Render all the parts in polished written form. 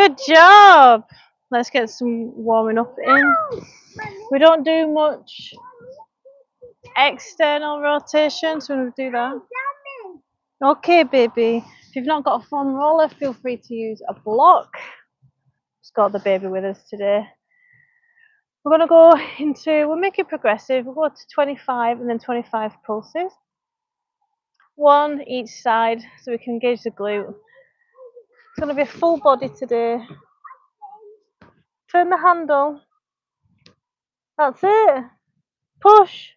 Good job. Let's get some warming up in. We don't do much external rotation, so we'll do that. Okay, baby. If you've not got a foam roller, feel free to use a block. Just got the baby with us today. We're going to go into, we'll make it progressive. We'll go to 25 and then 25 pulses. One each side so we can engage the glute. It's going to be a full body today. Turn the handle. That's it. Push.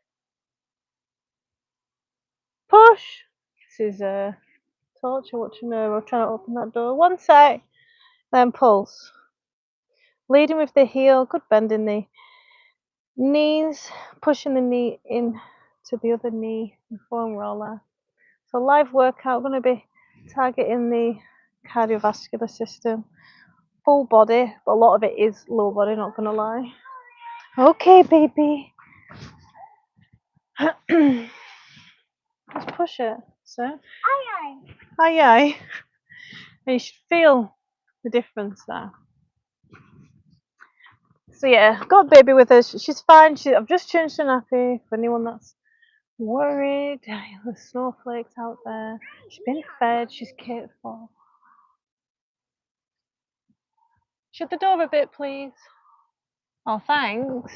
Push. This is a torture watching her. We're trying to open that door. One side. Then pulse. Leading with the heel. Good bend in the knees. Pushing the knee in to the other knee. The foam roller. So live workout. Going to be targeting the cardiovascular system. Full body, but a lot of it is low body, not going to lie. Okay, baby. Let's push it. So, aye, aye. Aye, aye. And you should feel the difference there. So yeah, I've got a baby with us. She's fine. I've just changed her nappy for anyone that's worried. There's snowflakes out there. She's been fed. She's cared for. Shut the door a bit, please. Oh, thanks.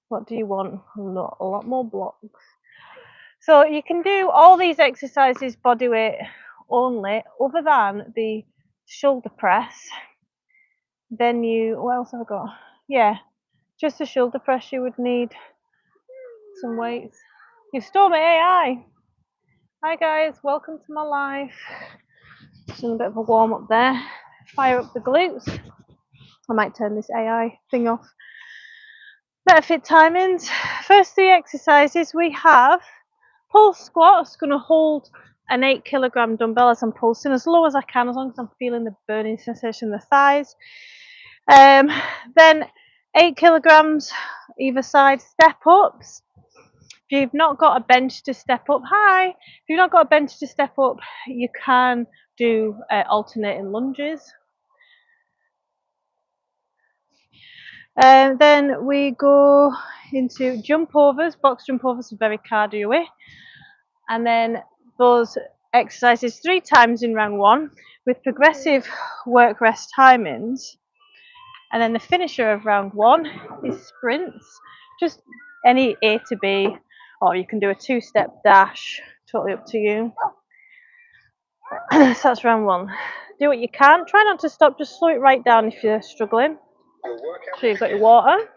What do you want? A lot more blocks. So you can do all these exercises body weight only, other than the shoulder press. Then what else have I got? Yeah, just the shoulder press. You would need some weights. You stole my AI. Hi guys, welcome to my life. Just a bit of a warm up there. Fire up the glutes. I might turn this AI thing off. Better fit timings. First three exercises we have pulse squats. Going to hold an 8 kilogram dumbbell as I'm pulsing as low as I can, as long as I'm feeling the burning sensation in the thighs. Then 8 kilograms either side step ups. If you've not got a bench to step up, if you've not got a bench to step up, you can do alternating lunges. Then we go into jump overs. Box jump overs are very cardio-y. And then those exercises 3 times in round 1 with progressive work rest timings. And then the finisher of round 1 is sprints, just any A to B, or you can do a 2-step dash, totally up to you. So that's round 1. Do what you can, try not to stop, just slow it right down if you're struggling. So you've got your water.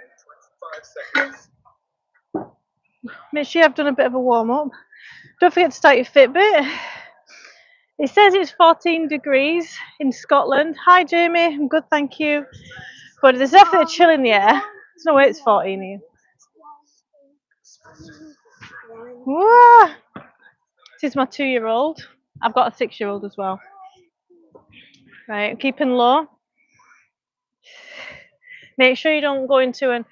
Make sure you've done a bit of a warm up. Don't forget to start your Fitbit. It says it's 14 degrees in Scotland. Hi Jamie, I'm good, thank you. But there's definitely a chill in the air. There's no way it's 14 here. Whoa. This is my 2-year-old. I've got a 6-year-old as well. Right, keeping low. Make sure you don't go into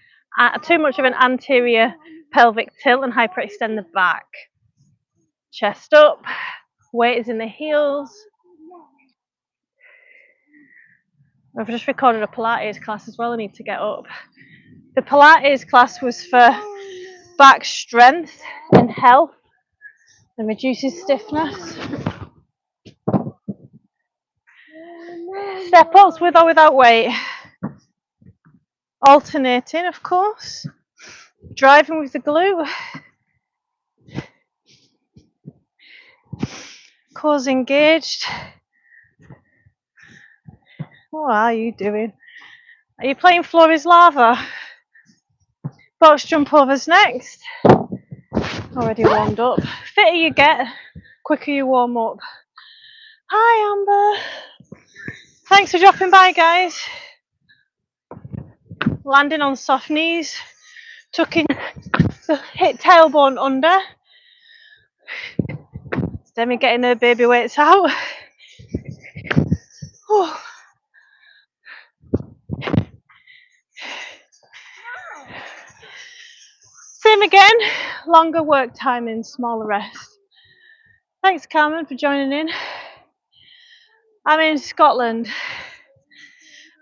too much of an anterior pelvic tilt and hyperextend the back. Chest up. Weight is in the heels. I've just recorded a Pilates class as well. I need to get up. The Pilates class was for back strength and health and reduces stiffness. Step ups with or without weight. Alternating, of course. Driving with the glute. Cores engaged. What are you doing? Are you playing Floor is Lava? Box jump overs next. Already warmed up. Fitter you get, quicker you warm up. Hi Amber. Thanks for dropping by, guys. Landing on soft knees, tucking the hip tailbone under. Demi getting her baby weights out. Oh. Same again, longer work time and smaller rest. Thanks Carmen for joining in. I'm in Scotland.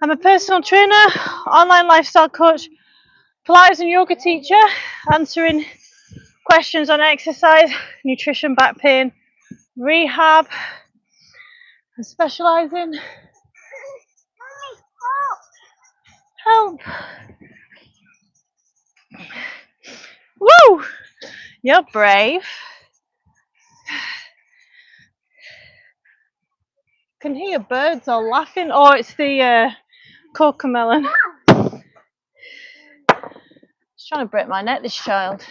I'm a personal trainer, online lifestyle coach, Pilates and yoga teacher, answering questions on exercise, nutrition, back pain, rehab. I specialise in help. Woo! You're brave. Can hear birds all laughing. Oh, it's the cocomelon. She's trying to break my neck, this child.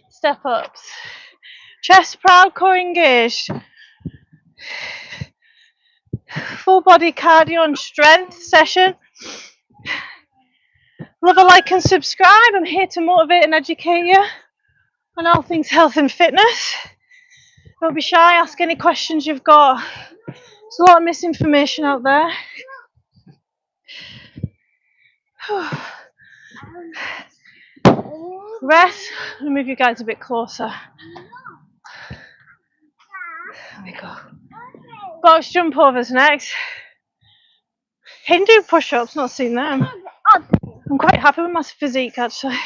Step ups. Chest proud, core engaged. Full body cardio and strength session. Love a like and subscribe. I'm here to motivate and educate you on all things health and fitness. Don't be shy, ask any questions you've got. There's a lot of misinformation out there. Rest. I'll move you guys a bit closer. There we go. Box jump overs next. Hindu push-ups, not seen them. I'm quite happy with my physique actually.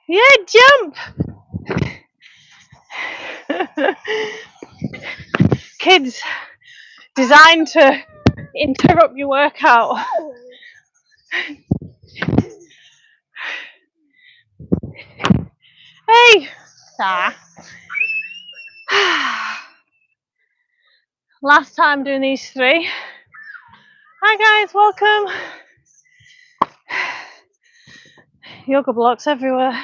Yeah, jump! Kids designed to interrupt your workout. Hey! Last time doing these three. Hi guys, welcome. Yoga blocks everywhere.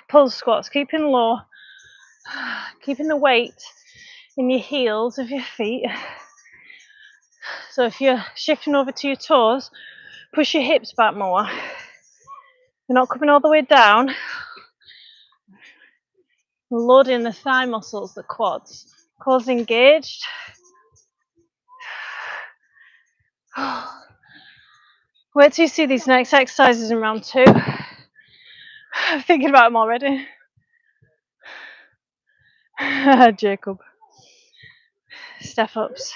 Pull squats, keeping low. Keeping the weight in your heels of your feet. So if you're shifting over to your toes, push your hips back more. You're not coming all the way down. Loading the thigh muscles, the quads. Quads engaged. Wait till you see these next exercises in round 2. I'm thinking about them already. Jacob. Step ups.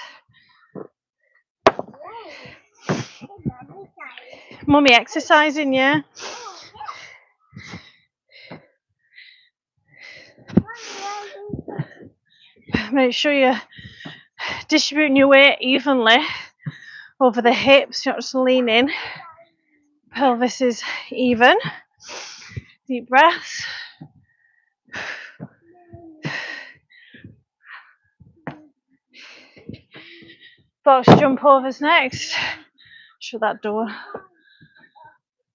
Mummy exercising, yeah? Make sure you're distributing your weight evenly over the hips, you're not just leaning. Pelvis is even. Deep breaths. Box jump overs next. Shut that door.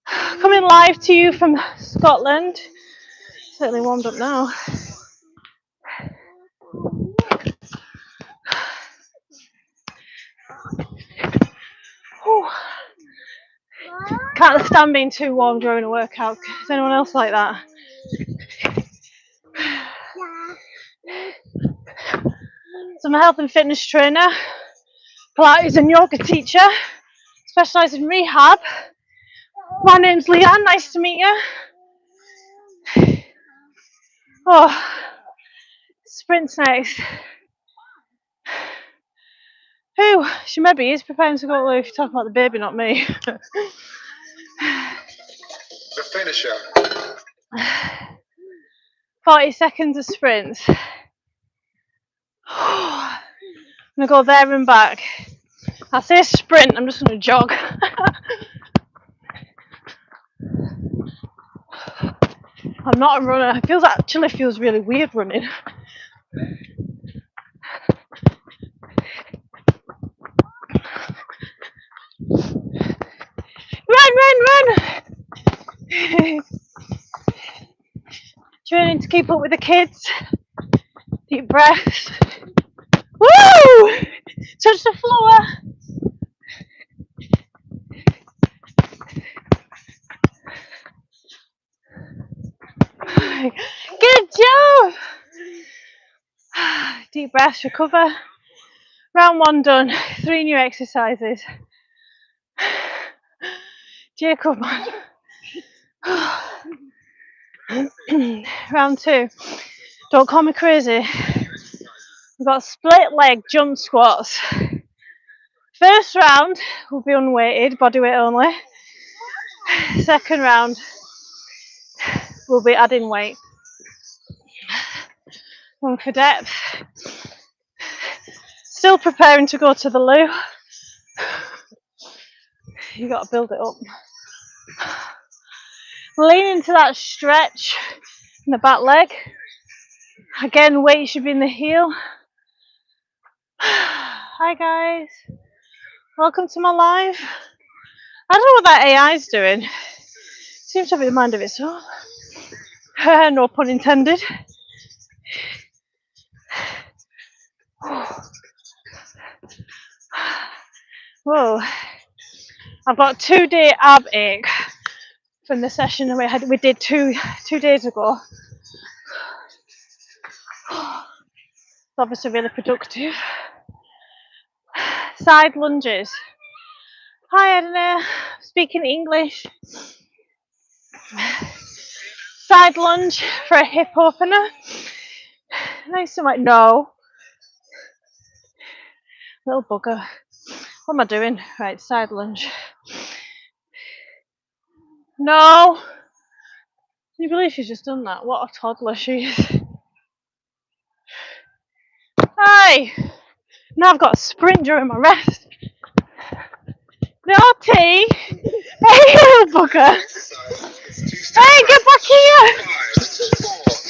Coming live to you from Scotland. Certainly warmed up now. Whew. Can't stand being too warm during a workout. Is anyone else like that? So I'm a health and fitness trainer, Pilates and yoga teacher, specialise in rehab. My name's Leanne, nice to meet you. Oh, sprints next. Who? She maybe is preparing to go away if you talk about the baby, not me. The finisher. 40 seconds of sprints. I'm going to go there and back. I say sprint, I'm just going to jog. I'm not a runner. It actually feels really weird running. Run! Training to keep up with the kids. Deep breaths. Woo! Touch the floor. Good job. Deep breaths, recover. Round 1 done. 3 new exercises. Jacob. Round 2. Don't call me crazy. We've got split leg jump squats. First round will be unweighted, body weight only. Second round will be adding weight. One for depth. Still preparing to go to the loo. You got to build it up. Lean into that stretch in the back leg. Again, weight should be in the heel. Hi guys, welcome to my live. I don't know what that AI is doing. Seems to have the mind of its own. No pun intended. Whoa, I've got 2-day ab ache from the session we did two days ago. It's obviously really productive. Side lunges. Hi Edna, speaking English. Side lunge for a hip opener. Nice and like, no. Little bugger. What am I doing? Right, side lunge. No! Can you believe she's just done that? What a toddler she is. Hi! Now I've got to sprint during my rest. Naughty! Hey, little bugger! Hey, get back here! 5, 4, 3,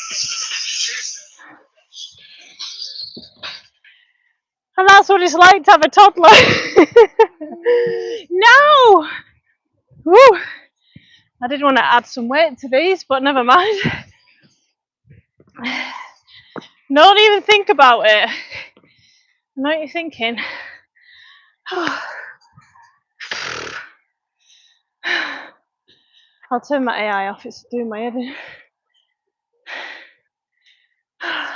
2, 1. And that's what it's like to have a toddler. No! Woo! I did want to add some weight to these, but never mind. Don't even think about it. I know what you're thinking. I'll turn my AI off, it's doing my head in. No.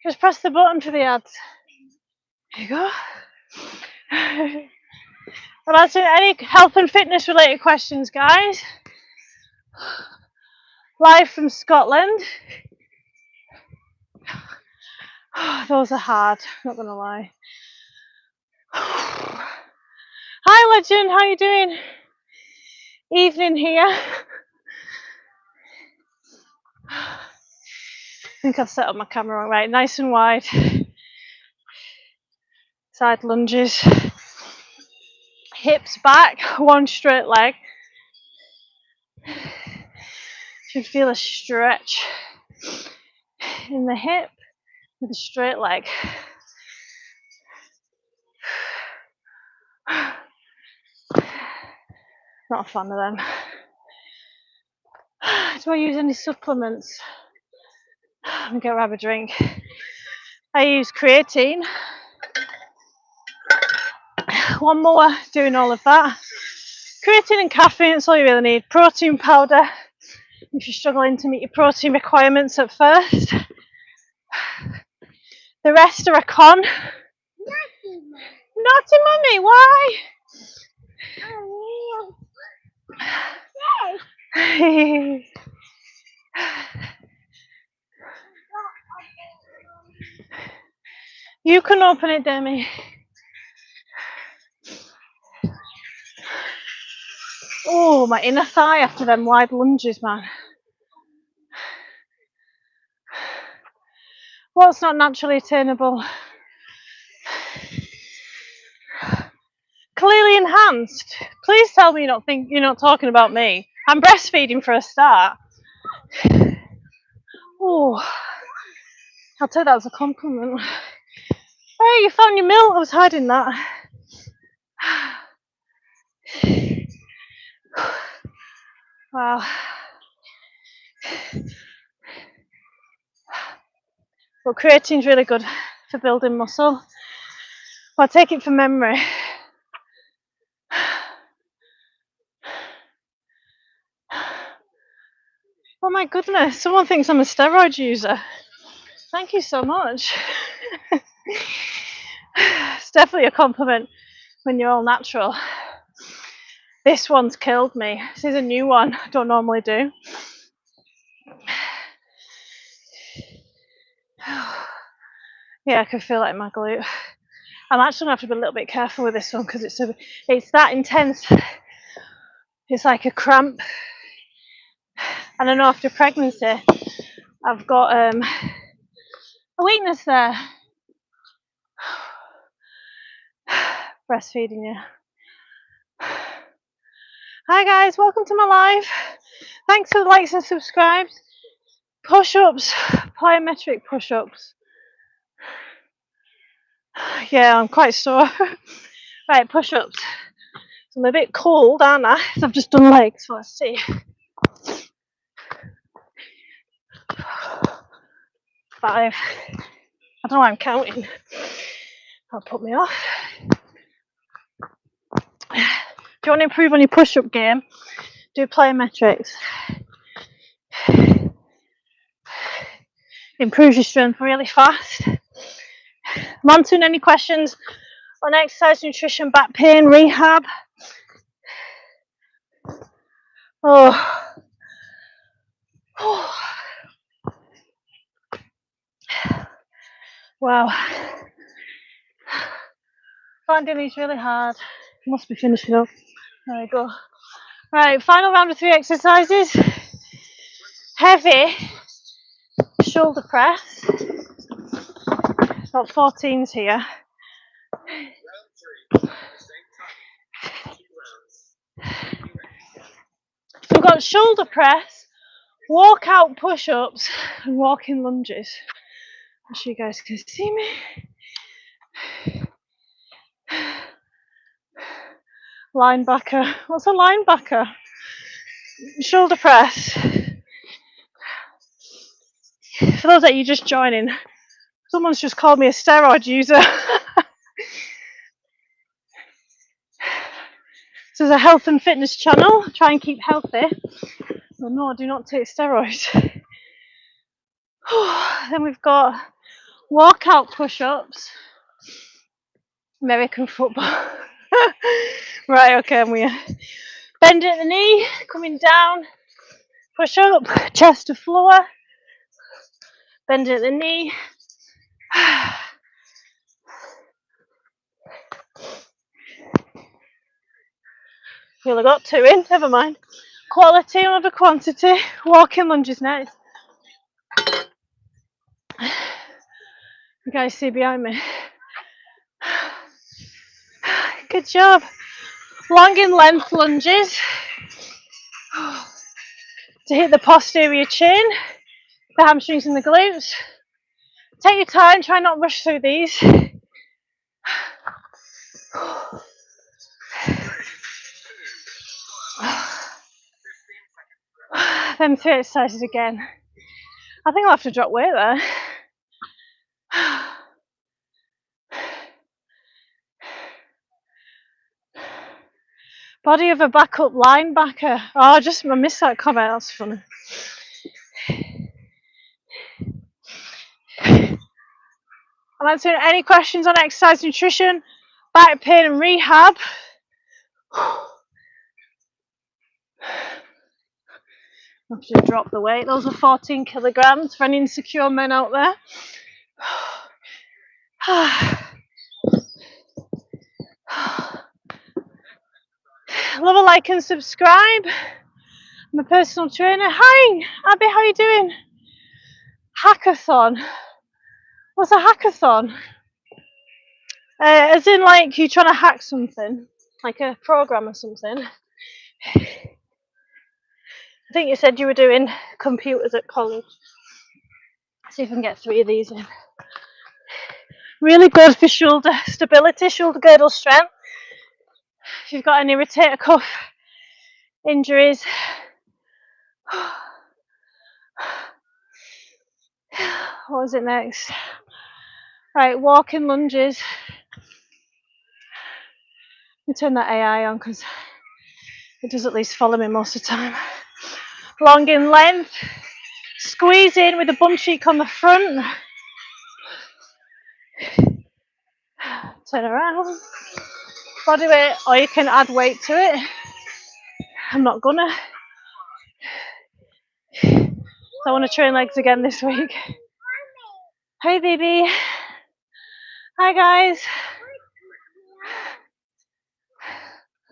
Just press the button for the ads. There you go. Well, answer any health and fitness related questions, guys. Live from Scotland. Those are hard, not gonna lie. Hi Legend, how you doing? Evening here. I think I've set up my camera right, nice and wide. Side lunges. Hips back, one straight leg. Should feel a stretch in the hip with a straight leg. Not a fan of them. Do I use any supplements? I'm gonna go grab a drink. I use creatine. One more doing all of that. Creatine and caffeine, that's all you really need. Protein powder, if you're struggling to meet your protein requirements at first. The rest are a con. Naughty mummy, why? You can open it, Demi. Oh, my inner thigh after them wide lunges, man. What's not naturally attainable? Clearly enhanced. Please tell me you're not talking about me. I'm breastfeeding for a start. Oh, I'll take that as a compliment. Hey, you found your milk. I was hiding that. Wow. But creatine's really good for building muscle. I'll take it from memory. Oh my goodness, someone thinks I'm a steroid user. Thank you so much. It's definitely a compliment when you're all natural. This one's killed me. This is a new one I don't normally do. Yeah, I can feel it in my glute. I'm actually going to have to be a little bit careful with this one because it's that intense. It's like a cramp. And I know after pregnancy, I've got a weakness there. Breastfeeding you. Hi guys, welcome to my live. Thanks for the likes and subscribes. Push-ups, plyometric push-ups. Yeah, I'm quite sore. Right, push-ups. So I'm a bit cold, aren't I? So I've just done legs, so let's see. 5. I don't know why I'm counting. That'll put me off. If you want to improve on your push-up game, do plyometrics. Improves your strength really fast. I'm answering any questions on exercise, nutrition, back pain, rehab. Oh. Wow. Finding these really hard. Must be finishing up. There we go. Right, final round of 3 exercises. Heavy shoulder press. Got 14s here. So we've got shoulder press, walk out push-ups, and walking lunges. I'm sure you guys can see me. Linebacker. What's a linebacker? Shoulder press. For those that you just joining, someone's just called me a steroid user. This is a health and fitness channel. Try and keep healthy. Oh no, do not take steroids. Then we've got walkout push-ups. American football. Right, okay, and we bend at the knee, coming down, push up, chest to floor, bend at the knee. We only got 2 in, never mind. Quality over quantity. Walking lunges next. You guys see behind me? Good job. Long in length lunges to hit the posterior chin, the hamstrings and the glutes. Take your time, try not to rush through these. Them 3 exercises again. I think I'll have to drop weight there. Body of a backup linebacker. Oh, I missed that comment, that's funny. I'm answering any questions on exercise, nutrition, back pain and rehab. I have to drop the weight. Those are 14 kilograms for any insecure men out there. Love a like and subscribe. I'm a personal trainer. Hi, Abby, how are you doing? Hackathon. What's a hackathon? As in like you trying to hack something, like a program or something. I think you said you were doing computers at college. See if I can get 3 of these in. Really good for shoulder stability, shoulder girdle strength. If you've got any rotator cuff injuries. What was it next? Right, walking lunges. Let me turn that AI on because it does at least follow me most of the time. Long in length. Squeeze in with the bum cheek on the front. turn around, body weight, or you can add weight to it. I'm not gonna. So I want to train legs again this week. Hey baby. Hi guys.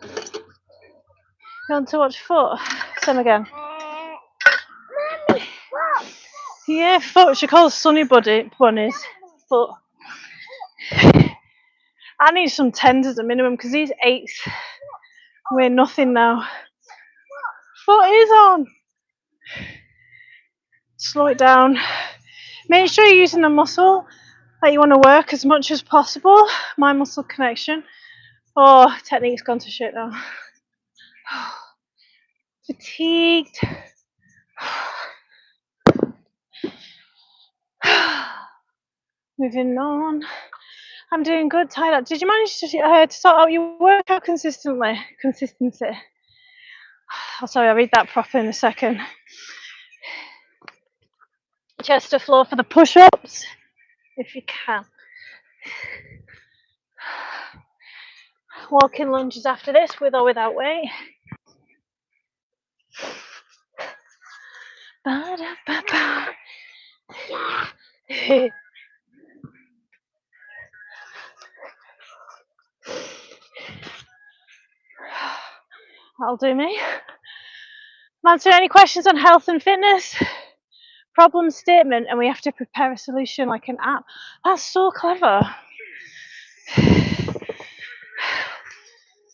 You want to watch foot? Same again. Yeah, foot. She calls Sunny bunnies. Foot. I need some 10s at the minimum because these 8s weigh nothing now. Foot is on. Slow it down. Make sure you're using the muscle that you want to work as much as possible. My muscle connection. Oh, technique's gone to shit now. Fatigued. Moving on. I'm doing good, tied up. Did you manage to sort out your workout consistency? Oh, sorry, I'll read that properly in a second. Chest to floor for the push-ups, if you can. Walking lunges after this, with or without weight. That'll do me. I'm answering any questions on health and fitness. Problem statement, and we have to prepare a solution like an app. That's so clever.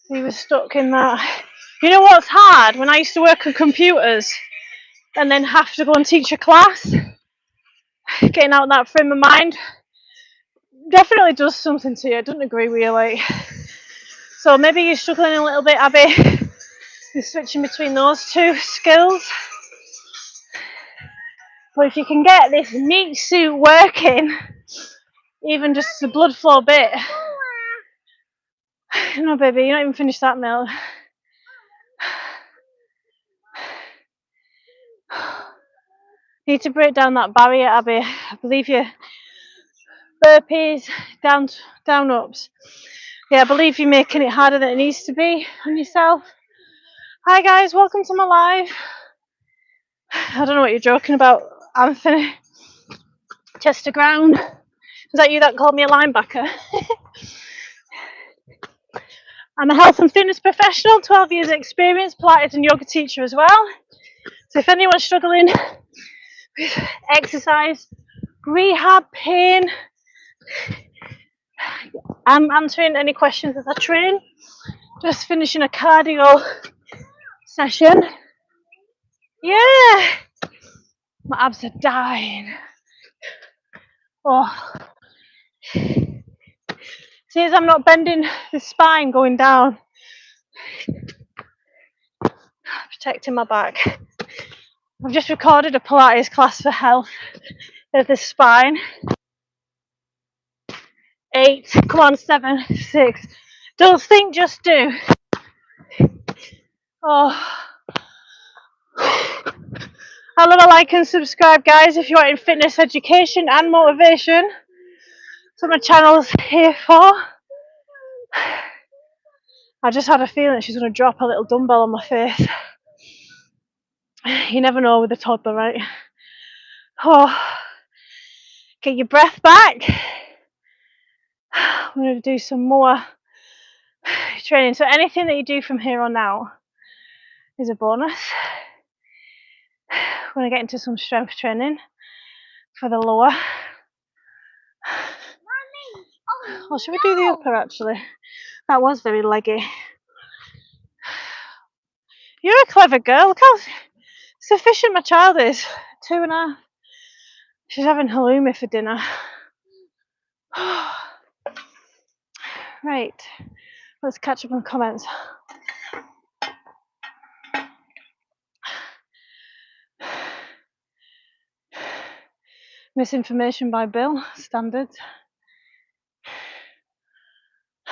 We were stuck in that. You know what's hard? When I used to work on computers and then have to go and teach a class, getting out of that frame of mind definitely does something to you. I don't agree with you, like. So maybe you're struggling a little bit, Abby. You're switching between those two skills. But if you can get this meat suit working, even just the blood flow bit. No, baby, you're not even finished that meal. You need to break down that barrier, Abby. I believe you. Burpees, down ups. Yeah, I believe you're making it harder than it needs to be on yourself. Hi guys, welcome to my live. I don't know what you're joking about, Anthony. Chest to ground. Is that you that called me a linebacker? I'm a health and fitness professional, 12 years experience, Pilates and yoga teacher as well. So if anyone's struggling with exercise, rehab, pain, I'm answering any questions as I train. Just finishing a cardio session. Yeah, my abs are dying. Oh, see as I'm not bending the spine going down, protecting my back. I've just recorded a Pilates class for health of the spine. 8, come on, 7, 6. Don't think, just do. Oh, I love a like and subscribe, guys, if you want in fitness education and motivation. That's what my channel's here for. I just had a feeling she's going to drop a little dumbbell on my face. You never know with a toddler, right? Oh, get your breath back. I'm going to do some more training. So anything that you do from here on out is a bonus. We're going to get into some strength training for the lower. Well, should we do the upper actually? That was very leggy. You're a clever girl. Look how sufficient my child is. 2.5. She's having halloumi for dinner. Right, let's catch up on comments. Misinformation by Bill, standards.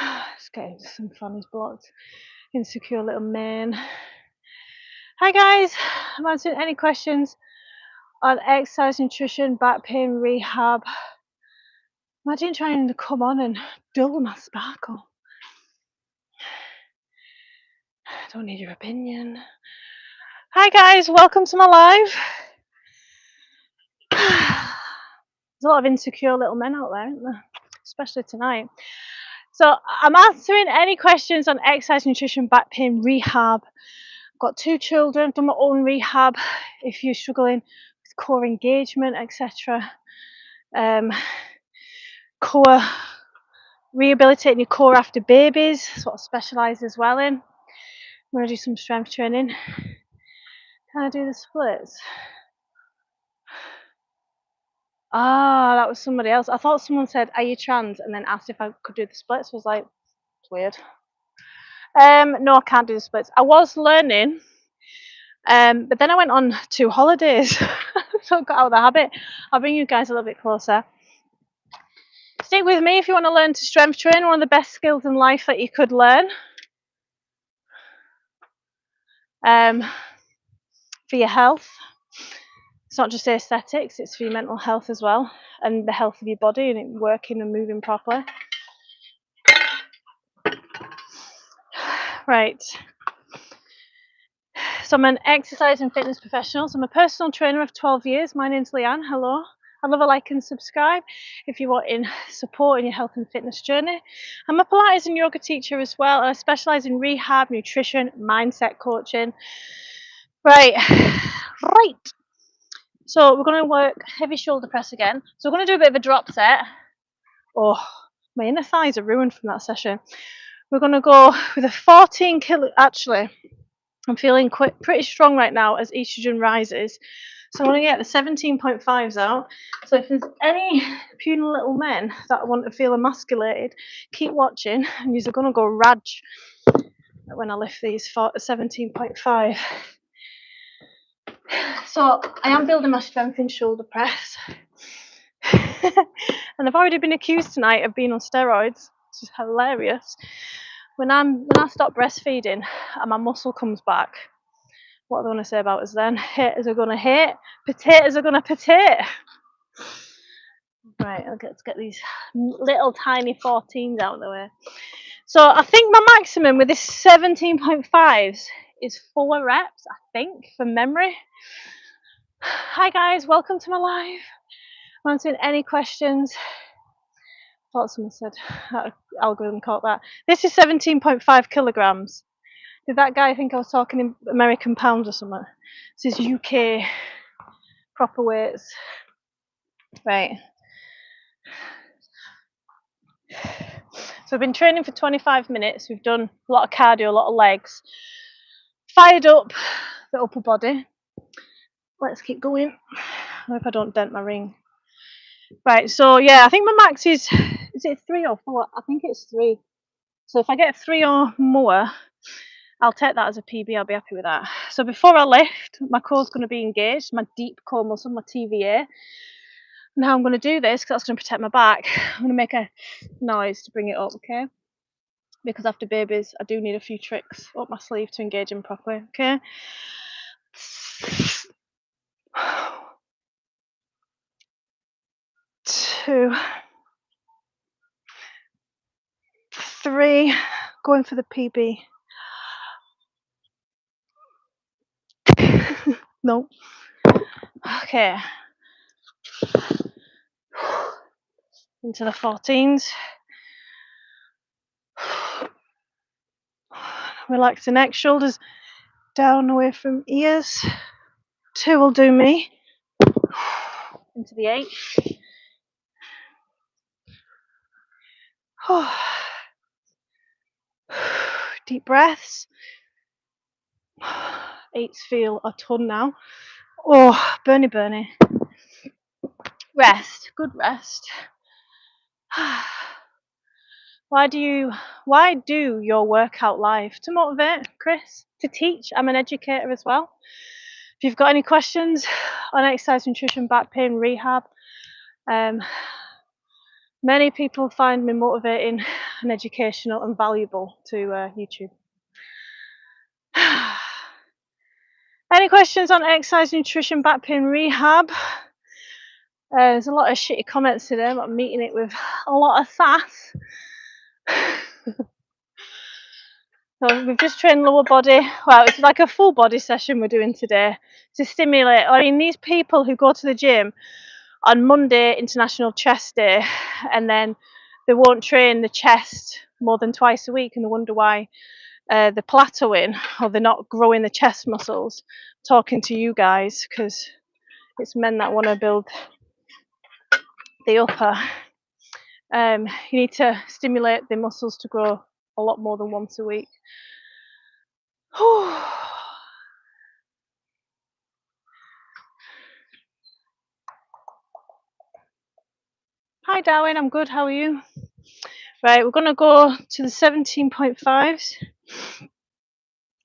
Let's get into some fun. He's blocked. Insecure little man. Hi guys, I'm answering any questions on exercise, nutrition, back pain, rehab. Imagine trying to come on and dull my sparkle. I don't need your opinion. Hi guys, welcome to my live. There's a lot of insecure little men out there, isn't there? Especially tonight. So I'm answering any questions on exercise, nutrition, back pain, rehab. I've got 2 children, done my own rehab. If you're struggling with core engagement, etc. Core, rehabilitating your core after babies, that's what I specialise as well in. I'm going to do some strength training. Can I do the splits? Ah, that was somebody else. I thought someone said, "Are you trans?" and then asked if I could do the splits. I was like, it's weird. No, I can't do the splits. I was learning, but then I went on 2 holidays, so I got out of the habit. I'll bring you guys a little bit closer. Stick with me if you want to learn to strength train. One of the best skills in life that you could learn. For your health. It's not just aesthetics, it's for your mental health as well, and the health of your body and it working and moving properly. Right. So I'm an exercise and fitness professional. So I'm a personal trainer of 12 years. My name's Leanne. Hello. I'd love a like and subscribe if you want in support in your health and fitness journey. I'm a Pilates and yoga teacher as well, and I specialise in rehab, nutrition, mindset coaching. Right. So we're going to work heavy shoulder press again. So we're going to do a bit of a drop set. Oh, my inner thighs are ruined from that session. We're going to go with a 14 kilo. Actually, I'm feeling pretty strong right now as estrogen rises. So I'm going to get the 17.5s out. So if there's any puny little men that want to feel emasculated, keep watching and you're going to go raj when I lift these 17.5. So I am building my strength in shoulder press. And I've already been accused tonight of being on steroids, which is hilarious. When I stop breastfeeding and my muscle comes back, what are they going to say about us then? Haters are going to hate, potatoes are going to potato. Right, let's get these little tiny 14s out of the way. So I think my maximum with this 17.5s is 4 reps, I think, from memory. Hi guys, welcome to my live. I'm answering any questions. I thought someone said that algorithm caught that. This is 17.5 kilograms. Did that guy think I was talking in American pounds or something? This is UK proper weights. Right. So I've been training for 25 minutes. We've done a lot of cardio, a lot of legs. Fired up the upper body. Let's keep going. I hope I don't dent my ring. Right, so yeah, I think my max is it 3 or 4? I think it's 3. So if I get 3 or more, I'll take that as a PB, I'll be happy with that. So before I lift, my core's going to be engaged, my deep core muscle, my TVA. And how I'm going to do this, because that's going to protect my back, I'm going to make a noise to bring it up, okay? Because after babies, I do need a few tricks up my sleeve to engage them properly, okay? 2, 3, going for the PB. No. Okay. Into the 14s. Relax the neck, shoulders down away from ears. 2 will do me. Into the 8. Deep breaths. 8s feel a ton now. Oh, burny. Rest, good rest. Why do your workout live? To motivate, Chris. To teach. I'm an educator as well. If you've got any questions on exercise, nutrition, back pain, rehab, many people find me motivating and educational and valuable to YouTube. Any questions on exercise, nutrition, back pain, rehab? There's a lot of shitty comments today, but I'm meeting it with a lot of sass. So we've just trained lower body. Well, it's like a full body session we're doing today to stimulate. I mean, these people who go to the gym on Monday, International Chest Day, and then they won't train the chest more than twice a week, and they wonder why they're plateauing or they're not growing the chest muscles. Talking to you guys, because it's men that want to build the upper. You need to stimulate the muscles to grow a lot more than once a week. Hi Darwin, I'm good, how are you? Right, we're going to go to the 17.5s.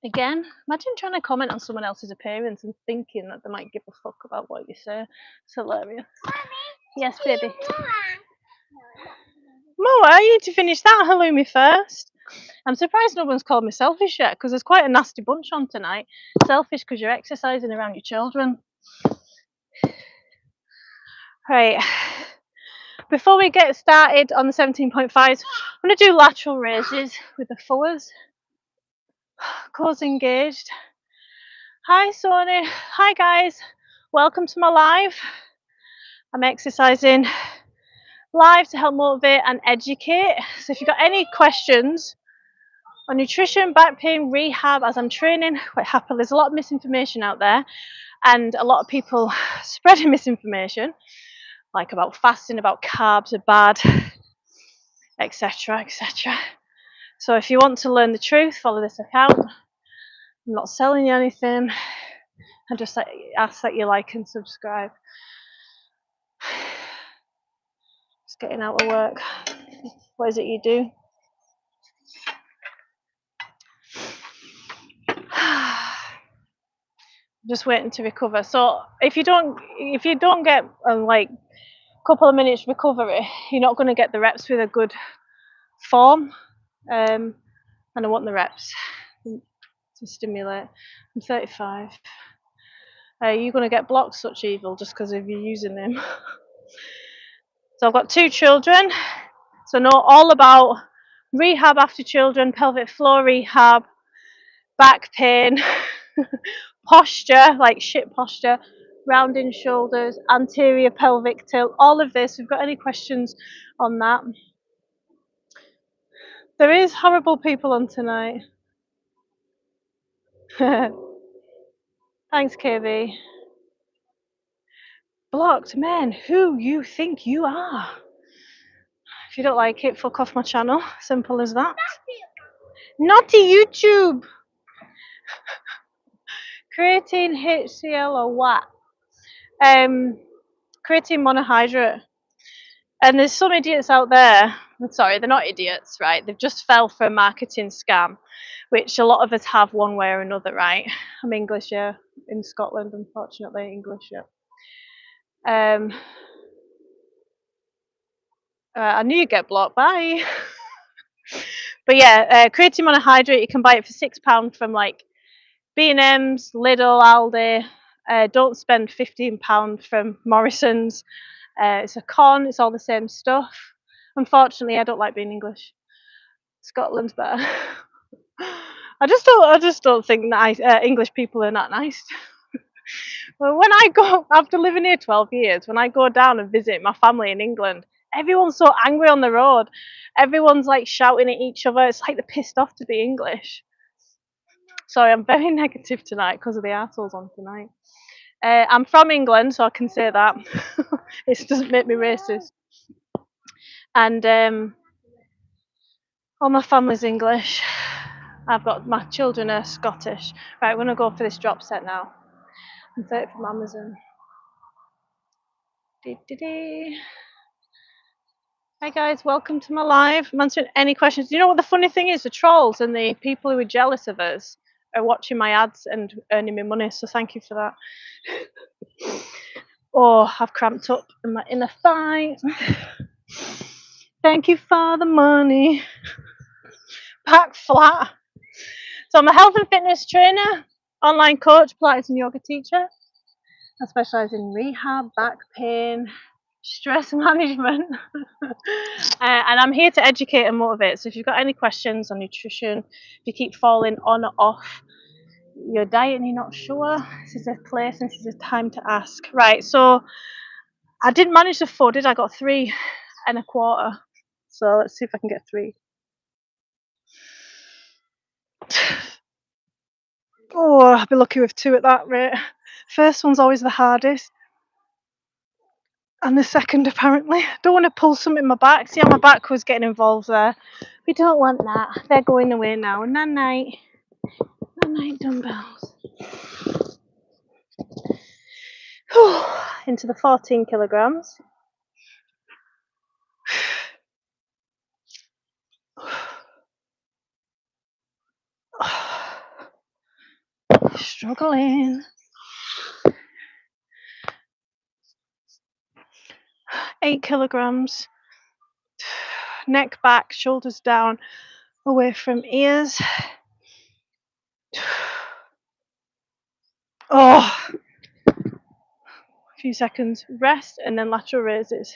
Again, imagine trying to comment on someone else's appearance and thinking that they might give a fuck about what you say. It's hilarious. Mommy, yes, baby. Moa, you need to finish that halloumi first. I'm surprised no one's called me selfish yet, because there's quite a nasty bunch on tonight. Selfish because you're exercising around your children. Right, before we get started on the 17.5s, I'm going to do lateral raises with the forwards. Cause engaged. Hi Sony, hi guys, welcome to my live. I'm exercising live to help motivate and educate. So if you've got any questions on nutrition, back pain, rehab, as I'm training quite happily, there's a lot of misinformation out there and a lot of people spreading misinformation, like about fasting, about carbs are bad, etc, etc. So if you want to learn the truth, follow this account. I'm not selling you anything. I just ask that you like and subscribe. Just getting out of work. What is it you do? Just waiting to recover. So if you don't get like a couple of minutes recovery, you're not going to get the reps with a good form. And I want the reps to stimulate. I'm 35. You're going to get blocked such evil just because of you using them. So I've got 2 children, so know all about rehab after children, pelvic floor rehab, back pain, posture, like shit posture, rounding shoulders, anterior pelvic tilt, all of this. If you've got any questions on that. There is horrible people on tonight. Thanks, KB. Blocked men, who you think you are? If you don't like it, fuck off my channel. Simple as that. Naughty YouTube. Creatine, HCl, or what? Creatine monohydrate. And there's some idiots out there. Sorry, they're not idiots, right? They've just fell for a marketing scam, which a lot of us have one way or another, right? I'm English, yeah. In Scotland, unfortunately, English, yeah. I knew you'd get blocked. Bye. But yeah, creatine monohydrate. You can buy it for £6 from like B&M's, Lidl, Aldi. Don't spend £15 from Morrison's. It's a con. It's all the same stuff. Unfortunately, I don't like being English. Scotland's better. I just don't think nice English people are that nice. Well, when I go, after living here 12 years, when I go down and visit my family in England, everyone's so angry on the road. Everyone's like shouting at each other. It's like they're pissed off to be English. Sorry, I'm very negative tonight because of the arseholes on tonight. I'm from England, so I can say that. It doesn't make me racist. And all my family's English. I've got my children are Scottish. Right, I'm gonna go for this drop set now. I'm 30 from Amazon. Hi guys, welcome to my live. I'm answering any questions. Do you know what the funny thing is? The trolls and the people who are jealous of us are watching my ads and earning me money, so thank you for that. Oh, I've cramped up in my inner thigh. Thank you for the money. Pack flat. So I'm a health and fitness trainer, online coach, Pilates and yoga teacher. I specialise in rehab, back pain, stress management. And I'm here to educate and motivate. So if you've got any questions on nutrition, if you keep falling on or off your diet and you're not sure, this is a place and this is a time to ask. Right, so I didn't manage the 4, did I? Got 3.25. So let's see if I can get 3. Oh, I'll be lucky with 2 at that rate. First one's always the hardest. And the second, apparently. Don't want to pull something in my back. See how my back was getting involved there? We don't want that. They're going away now. Night night dumbbells. Into the 14 kilograms. Struggling. 8 kilograms. Neck back, shoulders down, away from ears. Oh, a few seconds rest and then lateral raises.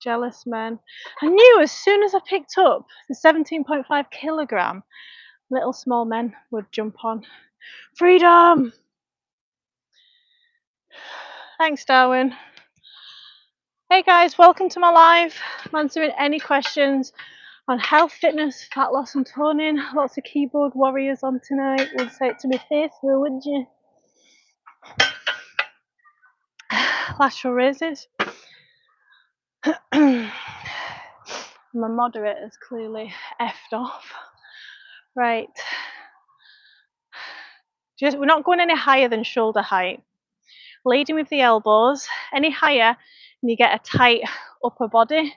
Jealous men. I knew as soon as I picked up the 17.5 kilogram, little small men would jump on. Freedom! Thanks, Darwin. Hey guys, welcome to my live. I'm answering any questions on health, fitness, fat loss and toning. Lots of keyboard warriors on tonight. Would say it to my face, wouldn't you? Lateral raises. My moderator's clearly effed off. Right. We're not going any higher than shoulder height. Leading with the elbows. Any higher and you get a tight upper body.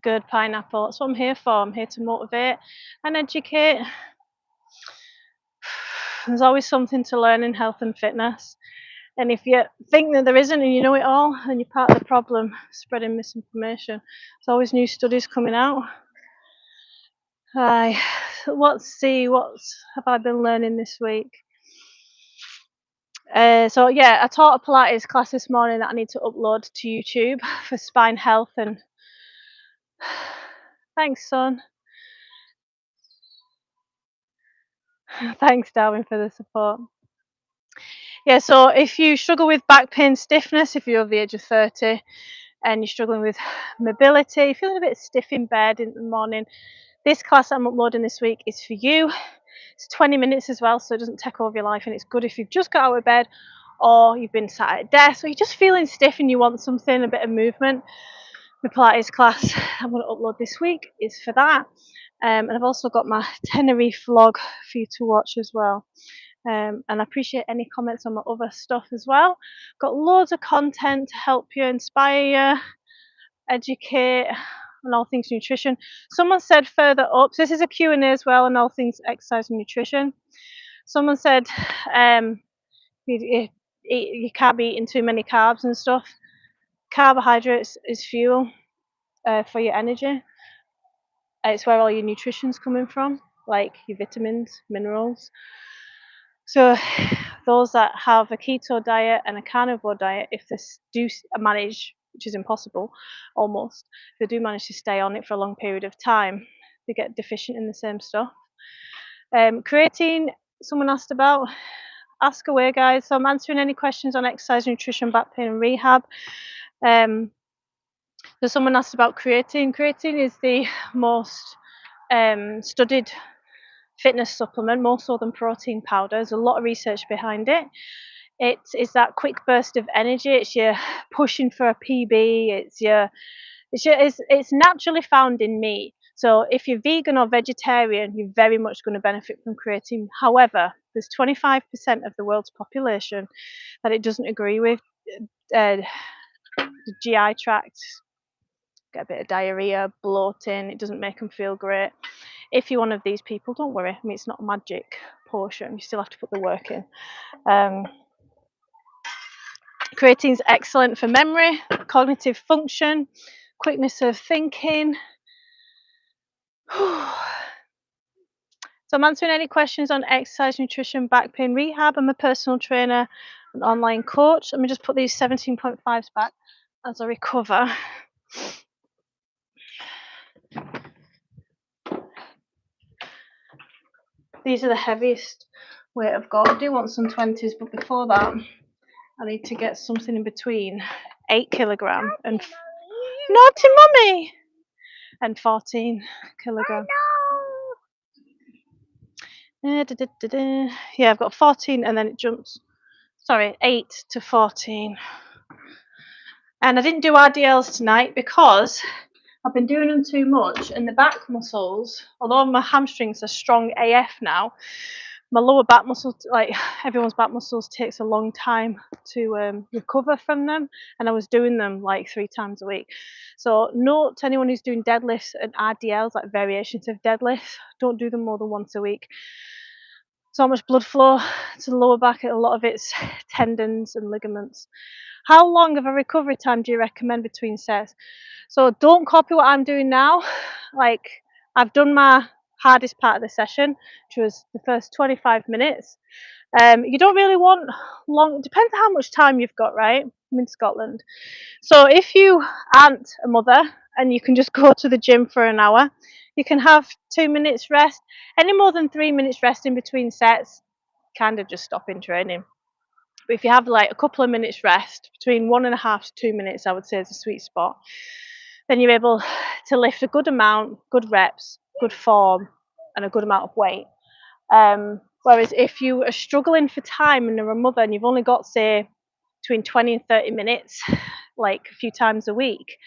Good, pineapple. That's what I'm here for. I'm here to motivate and educate. There's always something to learn in health and fitness. And if you think that there isn't and you know it all, then you're part of the problem, spreading misinformation. There's always new studies coming out. Let's see, what have I been learning this week? So yeah, I taught a Pilates class this morning that I need to upload to YouTube for spine health and thanks, son. Thanks, Darwin, for the support. Yeah, so if you struggle with back pain, stiffness, if you're over the age of 30 and you're struggling with mobility, feeling a bit stiff in bed in the morning, this class I'm uploading this week is for you. It's 20 minutes as well, so it doesn't take over your life, and it's good if you've just got out of bed or you've been sat at a desk or you're just feeling stiff and you want something, a bit of movement. The Pilates class I'm going to upload this week is for that. And I've also got my Tenerife vlog for you to watch as well. And I appreciate any comments on my other stuff as well. Got loads of content to help you, inspire you, educate on all things nutrition. Someone said further up, so this is a Q&A as well on all things exercise and nutrition. Someone said you can't be eating too many carbs and stuff. Carbohydrates is fuel for your energy. It's where all your nutrition's coming from, like your vitamins, minerals. So those that have a keto diet and a carnivore diet, if they do manage, which is impossible almost, if they do manage to stay on it for a long period of time, they get deficient in the same stuff. Creatine, someone asked about. Ask away, guys. So I'm answering any questions on exercise, nutrition, back pain and rehab. So someone asked about creatine. Creatine is the most studied fitness supplement, more so than protein powder. There's a lot of research behind it. It is that quick burst of energy. It's your pushing for a PB. It's naturally found in meat. So if you're vegan or vegetarian, you're very much going to benefit from creatine. However, there's 25% of the world's population that it doesn't agree with. The GI tract, get a bit of diarrhea, bloating, it doesn't make them feel great. If you're one of these people, don't worry. I mean, it's not a magic potion. You still have to put the work in. Creatine's excellent for memory, cognitive function, quickness of thinking. So I'm answering any questions on exercise, nutrition, back pain, rehab. I'm a personal trainer, an online coach. Let me just put these 17.5s back as I recover. These are the heaviest weight I've got. I do want some 20s, but before that, I need to get something in between 8 kilogram and naughty mummy and 14 kilogram. Yeah, I've got 14 and then it jumps. Sorry, 8 to 14. And I didn't do RDLs tonight because I've been doing them too much, and the back muscles, although my hamstrings are strong AF now, my lower back muscles, like everyone's back muscles, takes a long time to recover from them, and I was doing them like 3 times a week. So note to anyone who's doing deadlifts and RDLs, like variations of deadlifts, don't do them more than once a week. So much blood flow to the lower back, a lot of it's tendons and ligaments. How long of a recovery time do you recommend between sets? So don't copy what I'm doing now. Like, I've done my hardest part of the session, which was the first 25 minutes. You don't really want long, it depends on how much time you've got, right? I'm in Scotland. So if you aren't a mother and you can just go to the gym for an hour, you can have 2 minutes rest. Any more than 3 minutes rest in between sets, kind of just stop in training. But if you have like a couple of minutes rest, between 1.5 to 2 minutes, I would say is a sweet spot, then you're able to lift a good amount, good reps, good form, and a good amount of weight. Whereas if you are struggling for time and you're a mother and you've only got, say, between 20 and 30 minutes, like a few times a week,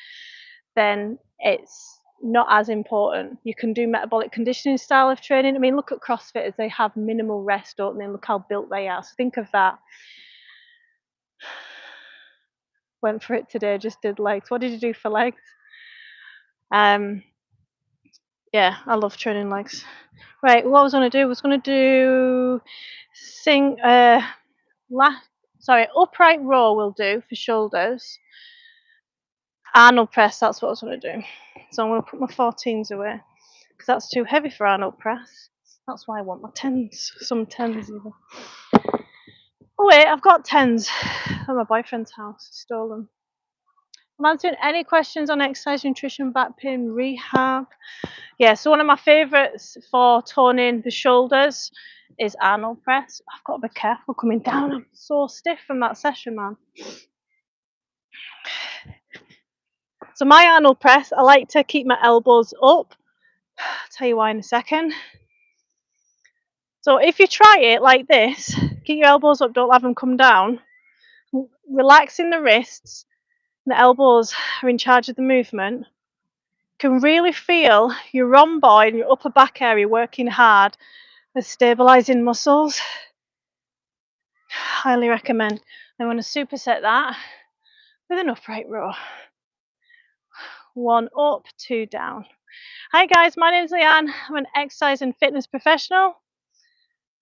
then it's not as important. You can do metabolic conditioning style of training. I mean, look at CrossFitters, they have minimal rest, don't they? Look how built they are. So think of that. Went for it today, just did legs. What did you do for legs? Yeah, I love training legs. Right, what I was going to do upright row will do for shoulders. Arnold press, that's what I was going to do. So I'm going to put my 14s away because that's too heavy for Arnold press. That's why I want my 10s, some 10s even. Oh wait, I've got 10s at my boyfriend's house. He stole them. I'm answering any questions on exercise, nutrition, back pain, rehab. Yeah, so one of my favourites for toning the shoulders is Arnold press. I've got to be careful coming down. I'm so stiff from that session, man. So my Arnold press, I like to keep my elbows up. I'll tell you why in a second. So if you try it like this, keep your elbows up, don't have them come down. Relaxing the wrists, the elbows are in charge of the movement. You can really feel your rhomboid and your upper back area working hard as stabilising muscles. Highly recommend. I'm going to superset that with an upright row. 1 up, 2 down. Hi guys, my name is Leanne. I'm an exercise and fitness professional,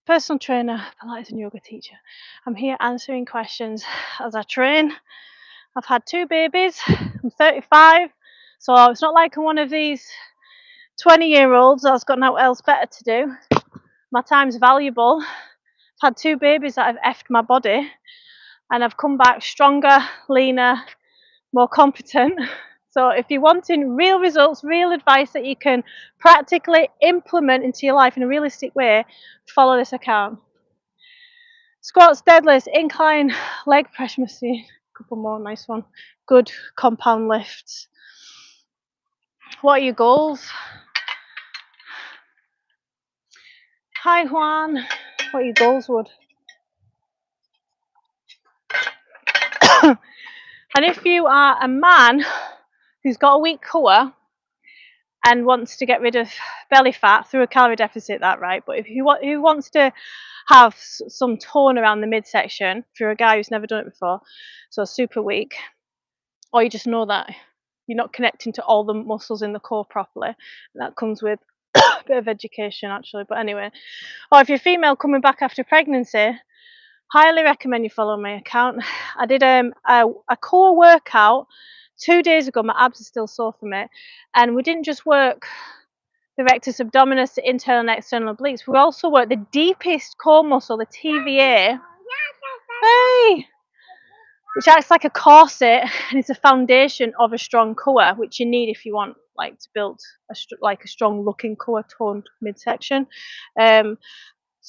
personal trainer, Pilates and yoga teacher. I'm here answering questions as I train. I've had 2 babies. I'm 35, so it's not like I'm one of these 20-year-olds that's got nothing else better to do. My time's valuable. I've had 2 babies that have effed my body, and I've come back stronger, leaner, more competent. So if you're wanting real results, real advice that you can practically implement into your life in a realistic way, follow this account. Squats, deadlifts, incline, leg press machine. A couple more, nice one. Good compound lifts. What are your goals? Hi Juan. What are your goals, Wood? And if you are a man who's got a weak core and wants to get rid of belly fat through a calorie deficit, that right? But if you who wants to have some tone around the midsection, if you're a guy who's never done it before, so super weak, or you just know that you're not connecting to all the muscles in the core properly, that comes with a bit of education actually. But anyway, or if you're female coming back after pregnancy, highly recommend you follow my account. I did a core workout 2 days ago. My abs are still sore from it, and we didn't just work the rectus abdominis, the internal and external obliques. We also work the deepest core muscle, the TVA. Hey! Which acts like a corset and is the foundation of a strong core, which you need if you want like to build a strong looking core, toned midsection. So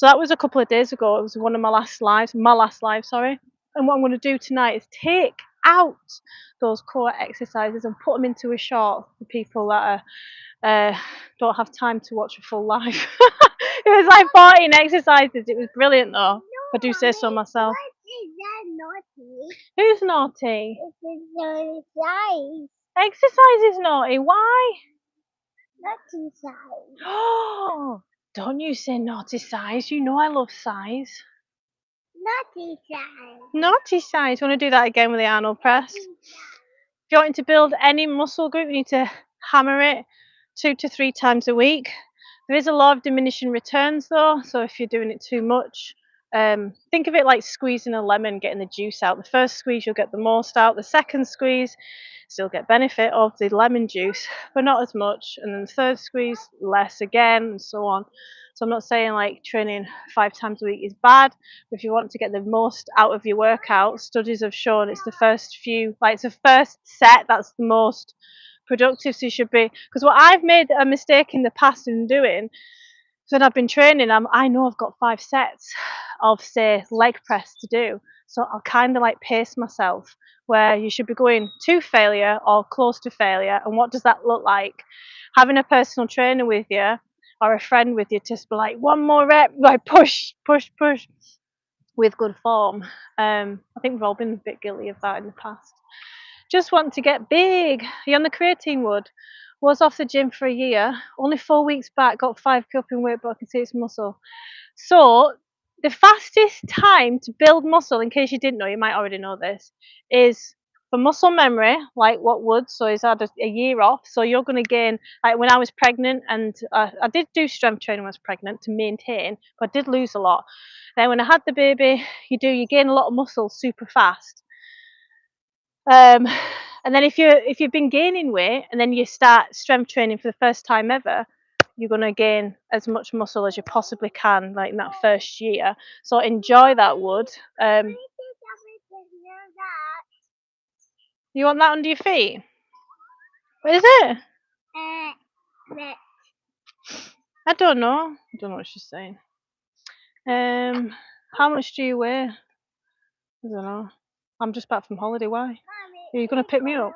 that was a couple of days ago. It was one of my last lives, sorry. And what I'm going to do tonight is take out those core exercises and put them into a short for people that don't have time to watch a full live. It was like 14 exercises. It was brilliant though. If I do say so myself. Who's naughty? Exercise is naughty. Why? Naughty size. Oh, don't you say naughty size. You know I love size. Naughty size. Naughty size. Want to do that again with the Arnold press? If you're wanting to build any muscle group, you need to hammer it 2 to 3 times a week. There is a law of diminishing returns though, so if you're doing it too much, think of it like squeezing a lemon, getting the juice out. The first squeeze you'll get the most out, the second squeeze still get benefit of the lemon juice, but not as much, and then the third squeeze less again, and so on. So I'm not saying like training 5 times a week is bad, but if you want to get the most out of your workout, studies have shown it's the first few, like it's the first set that's the most productive. So you should be, because what I've made a mistake in the past in doing, so when I've been training, I know I've got 5 sets of say leg press to do, so I'll kind of like pace myself, where you should be going to failure or close to failure. And what does that look like? Having a personal trainer with you or a friend with you to be like, 1 more rep, like push with good form. I think we've all been a bit guilty of that in the past. Just want to get big. You're on the creatine wood. Was off the gym for a year. Only 4 weeks back, got 5 up in weight, but I can see it's muscle. So the fastest time to build muscle, in case you didn't know, you might already know this, is for muscle memory, like what would. So he's had a year off. So you're going to gain, like when I was pregnant, and I did do strength training when I was pregnant to maintain, but I did lose a lot. Then when I had the baby, you gain a lot of muscle super fast. And then if you've been gaining weight and then you start strength training for the first time ever, you're going to gain as much muscle as you possibly can, like in that first year. So enjoy that wood. You want that under your feet? What is it? I don't know. I don't know what she's saying. How much do you weigh? I don't know. I'm just back from holiday. Why? Are you going to pick me up?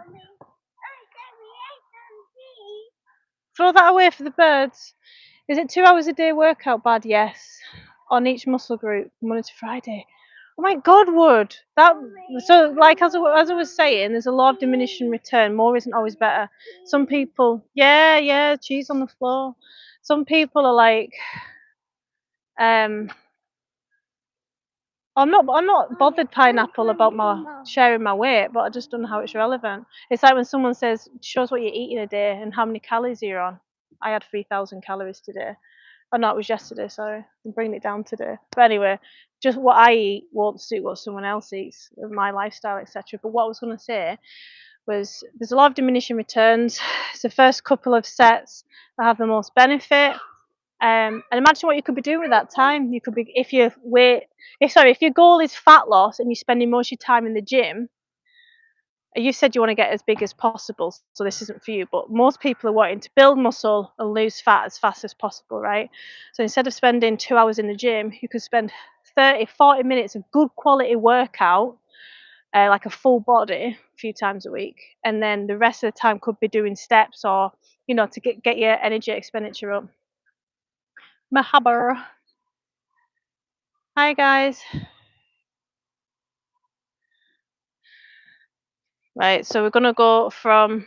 Throw that away for the birds. Is it 2 hours a day workout bad? Yes. On each muscle group, Monday to Friday. Oh my God, Wood. So like as I was saying, there's a law of diminishing return. More isn't always better. Some people, yeah, cheese on the floor. Some people are like, I'm not bothered, Pineapple, about my sharing my weight, but I just don't know how it's relevant. It's like when someone says, shows what you're eating a day and how many calories you're on. I had 3,000 calories today. Oh no, it was yesterday, sorry. I'm bringing it down today. But anyway, just what I eat won't suit what someone else eats, my lifestyle, etc. But what I was going to say was there's a lot of diminishing returns. It's the first couple of sets that have the most benefit. And imagine what you could be doing with that time. You could be, if your goal is fat loss and you're spending most of your time in the gym, you said you want to get as big as possible, so this isn't for you, but most people are wanting to build muscle and lose fat as fast as possible, right? So instead of spending 2 hours in the gym, you could spend 30-40 minutes of good quality workout, like a full body, a few times a week, and then the rest of the time could be doing steps or, to get your energy expenditure up. Mahaba. Hi guys. Right, so we're gonna go from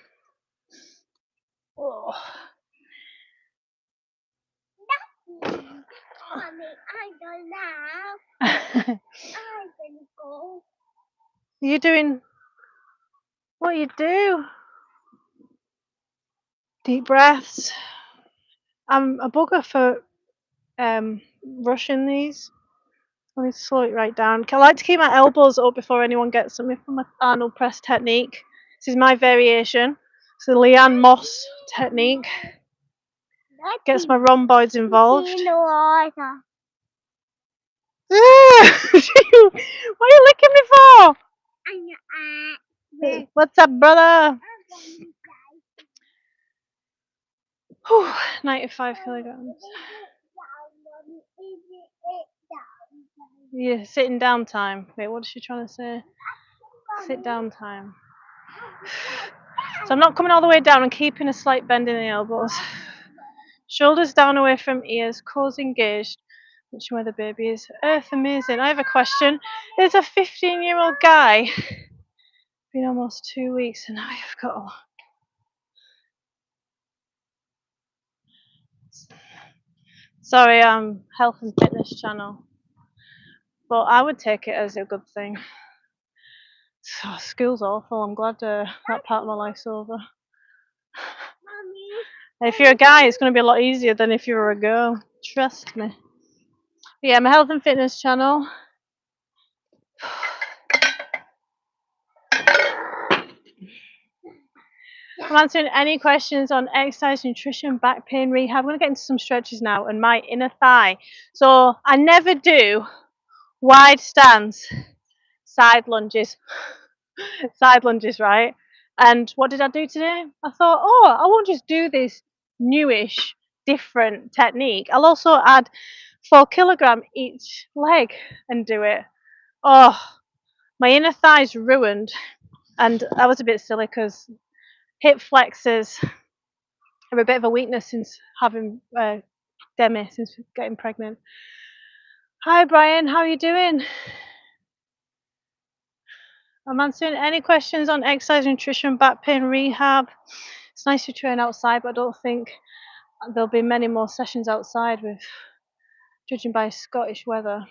Mommy, I'm gonna go. You doing what you do? Deep breaths. I'm a bugger for rushing these. Let me slow it right down. I like to keep my elbows up before anyone gets at me for my Arnold press technique. This is my variation. It's the Leanne Moss technique. Gets my rhomboids involved. In the water. What are you licking me for? And, What's up, brother? 95 kilograms. Yeah, sitting down time. Wait, what is she trying to say? Sit down time. So I'm not coming all the way down and keeping a slight bend in the elbows. Shoulders down away from ears, cores engaged. Which where the baby is. Earth, amazing. I have a question. There's a 15-year-old guy. Been almost 2 weeks and I've got. Sorry, health and fitness channel. But I would take it as a good thing. Oh, school's awful. I'm glad that part of my life's over. If you're a guy, it's going to be a lot easier than if you're a girl. Trust me. But yeah, my health and fitness channel. I'm answering any questions on exercise, nutrition, back pain, rehab. I'm going to get into some stretches now and my inner thigh. So I never do wide stance, side lunges. Side lunges, right? And what did I do today? I thought, oh, I won't just do this newish, different technique. I'll also add 4 kilograms each leg and do it. Oh, my inner thigh's ruined. And I was a bit silly because hip flexors are a bit of a weakness since having Demi, since getting pregnant. Hi, Brian. How are you doing? I'm answering any questions on exercise, nutrition, back pain, rehab. It's nice to train outside, but I don't think there'll be many more sessions outside with, judging by Scottish weather.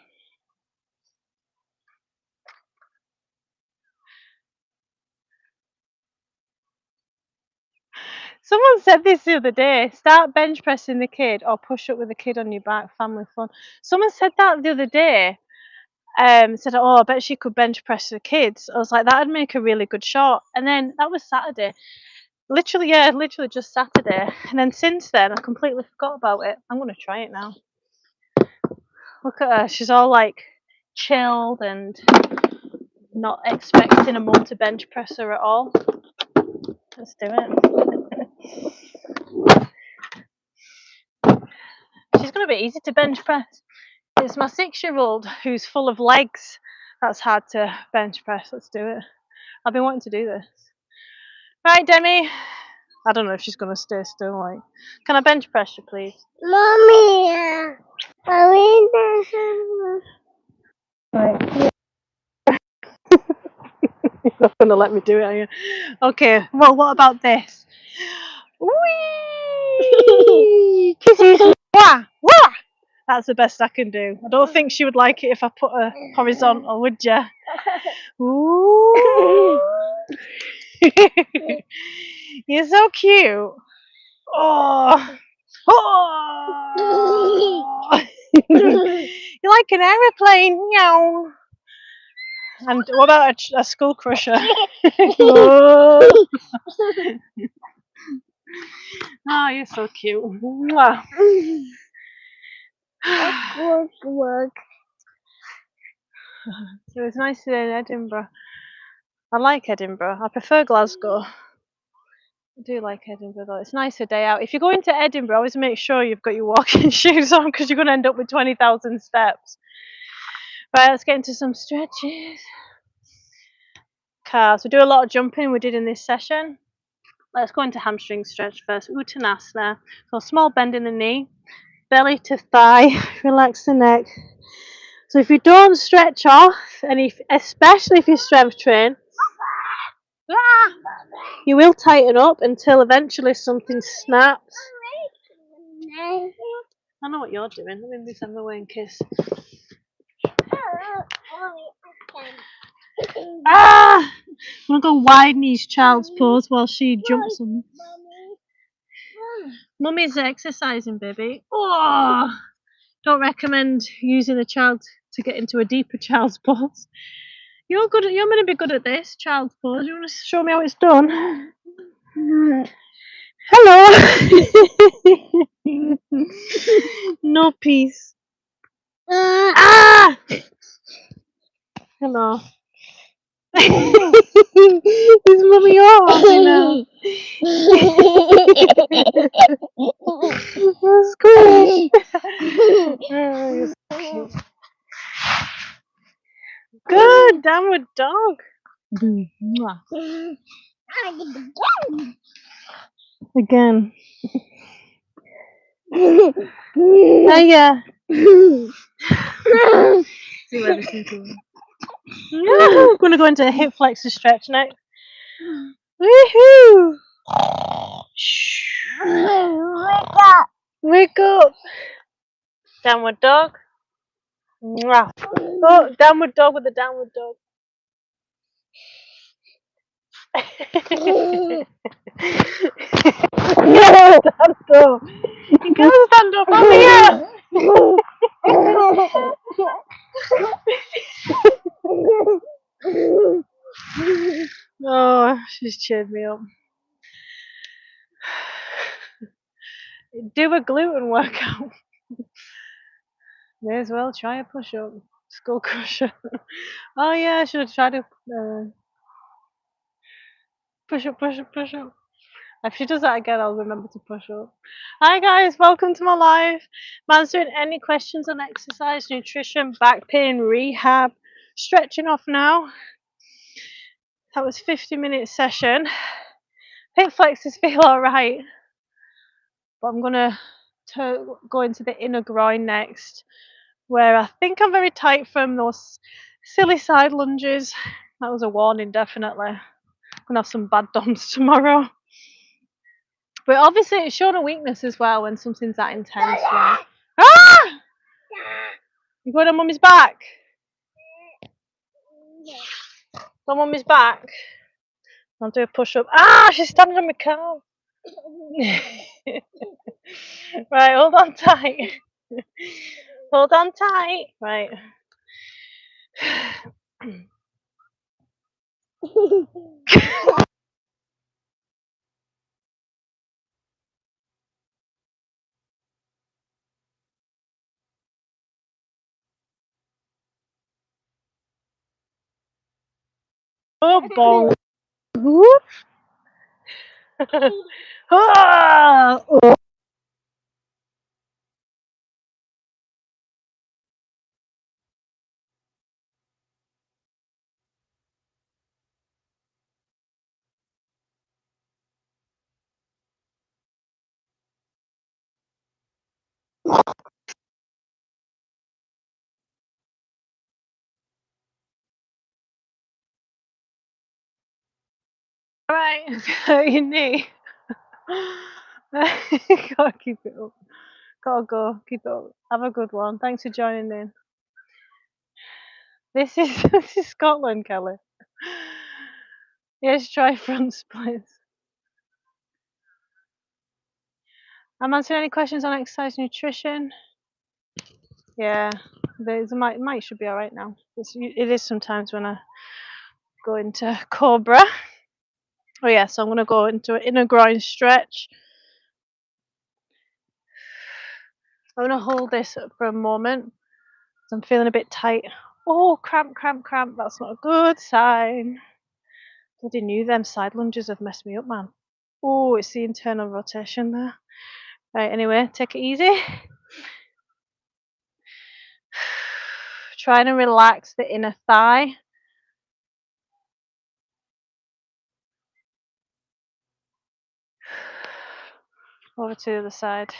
Someone said this the other day, start bench pressing the kid or push up with the kid on your back, family fun. Someone said that the other day, said, oh, I bet she could bench press the kids. I was like, that'd make a really good shot. And then that was Saturday. Literally just Saturday. And then since then, I completely forgot about it. I'm going to try it now. Look at her. She's all like chilled and not expecting a mum to bench press her at all. Let's do it. She's going to be easy to bench press. It's my 6-year-old who's full of legs that's hard to bench press. Let's do it. I've been wanting to do this. Right, Demi. I don't know if she's going to stay still. Like, can I bench press you, please? Mommy, Right. You're not going to let me do it, are you? Okay. Well, what about this? Whee! Kisses. Wah! Wah! That's the best I can do. I don't think she would like it if I put her horizontal, would ya? Ooh. You're so cute. Oh. Oh. You're like an aeroplane. Meow. And what about a skull crusher? Oh, you're so cute. Mwah. work. So it's nice today in Edinburgh. I like Edinburgh. I prefer Glasgow. I do like Edinburgh though. It's a nicer day out. If you go into Edinburgh, always make sure you've got your walking shoes on because you're going to end up with 20,000 steps. Right, let's get into some stretches. Calves. We do a lot of jumping we did in this session. Let's go into hamstring stretch first. Uttanasana. So small bend in the knee. Belly to thigh. Relax the neck. So if you don't stretch off, and especially if you strength train, you will tighten up until eventually something snaps. I know what you're doing. Let me move them away and kiss. I'm going to go widen his child's pose while she jumps on me. Mummy's exercising, baby. Oh, don't recommend using a child to get into a deeper child's pose. You're good. You're going to be good at this child's pose. You want to show me how it's done? Hello. No peace. Ah! Hello. Is mommy off now? Squish. Oh, you're so cute. Good, downward dog. Mwah. Again. Yeah. See where this is going. I'm gonna go into a hip flexor stretch next. Woohoo! Wake up. Wake up. Downward dog. Mwah. Oh, downward dog with the downward dog. Stand up. You can't stand up. I'm here. Oh, she's cheered me up. Do a gluten workout. May as well try a push up. Skull crusher. Oh yeah, I should have tried a push up, push up, push up. If she does that again, I'll remember to push up. Hi guys, welcome to my live. I'm answering any questions on exercise, nutrition, back pain, rehab, stretching off now. That was 50-minute session. Hip flexors feel alright, but I'm gonna go into the inner groin next, where I think I'm very tight from those silly side lunges. That was a warning, definitely. I'm gonna have some bad DOMs tomorrow. But obviously it's shown a weakness as well when something's that intense. Right? Ah! You going on mummy's back? On mummy's back? I'll do a push up. Ah, she's standing on my calf. Right, hold on tight. Hold on tight. Right. Oh, bong. Whoop. Ah! Alright, your knee. Gotta keep it up. Gotta go. Keep it up. Have a good one. Thanks for joining in. This is Scotland, Kelly. Yes, try front splits. I'm answering any questions on exercise nutrition. Yeah, there's mic should be alright now. It is sometimes when I go into Cobra. Oh yeah, so I'm gonna go into an inner groin stretch. I'm gonna hold this for a moment. I'm feeling a bit tight. Oh, cramp, cramp, cramp. That's not a good sign. Bloody knew them side lunges have messed me up, man. Oh, it's the internal rotation there. Right, anyway, take it easy. Trying to relax the inner thigh. Over to the other side.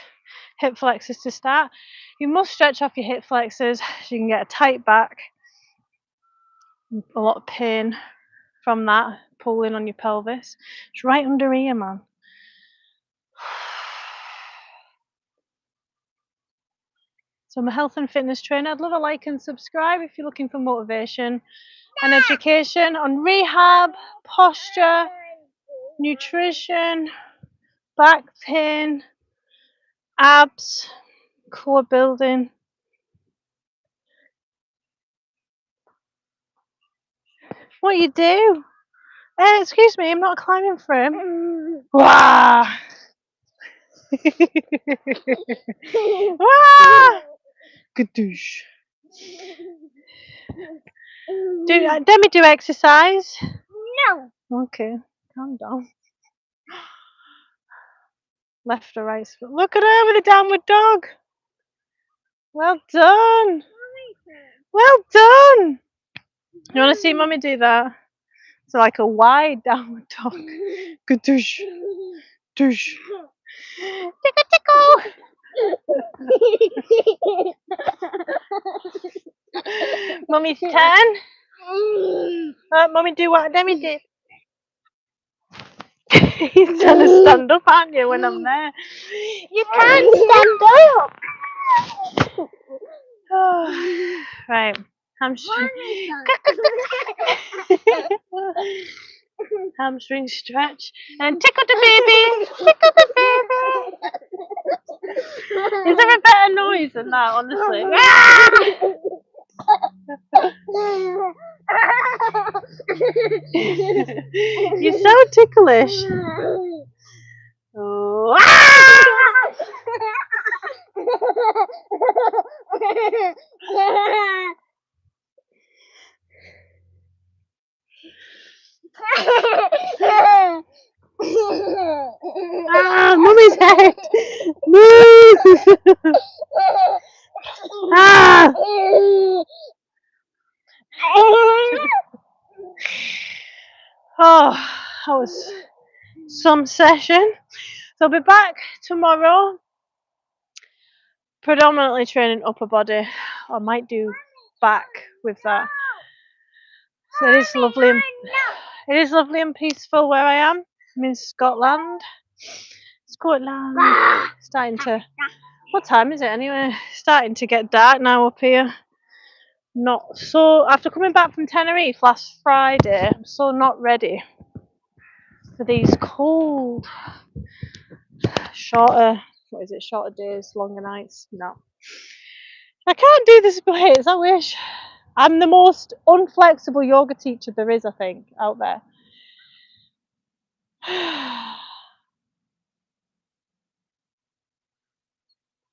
Hip flexors to start. You must stretch off your hip flexors so you can get a tight back. A lot of pain from that, pulling on your pelvis. It's right under here, man. So I'm a health and fitness trainer. I'd love a like and subscribe if you're looking for motivation and education on rehab, posture, nutrition, back pain, abs, core building. What you do? Excuse me, I'm not climbing for him. Wow. Ah! Gadoosh. Demi, do exercise. No. Okay, calm down. Left or right foot. Look at her with a downward dog. Well done. Well done. You want to see Mummy do that? It's like a wide downward dog. Gadoosh. Doosh. Tickle, tickle. Mummy's turn. Mummy, do what Demi did. You're trying to stand up, aren't you, when I'm there? You can't stand up. Oh, right, hamstring. Hamstring stretch and tickle the baby. Tickle the baby. Is there a better noise than that, honestly? You're so ticklish. Oh. Ah, Mummy's head. Move. Ah. Oh, that was some session. So I'll be back tomorrow, predominantly training upper body. I might do back with that. So it is lovely and peaceful where I am. I'm in Scotland. Starting to. What time is it anyway? Starting to get dark now up here. Not so. After coming back from Tenerife last Friday, I'm so not ready for these cold, shorter days, longer nights. No, I can't do this blades. I wish. I'm the most unflexible yoga teacher there is, I think, out there.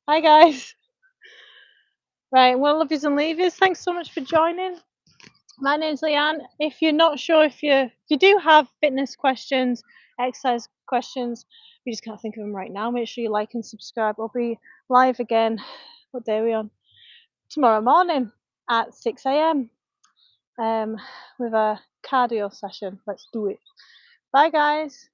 Hi guys. Right, well, lovies and leavers, thanks so much for joining. My name's Leanne. If you're not sure, if you do have fitness questions, exercise questions, we just can't think of them right now, make sure you like and subscribe. I'll be live again. What day are we on? Tomorrow morning at 6 a.m. With a cardio session. Let's do it. Bye guys.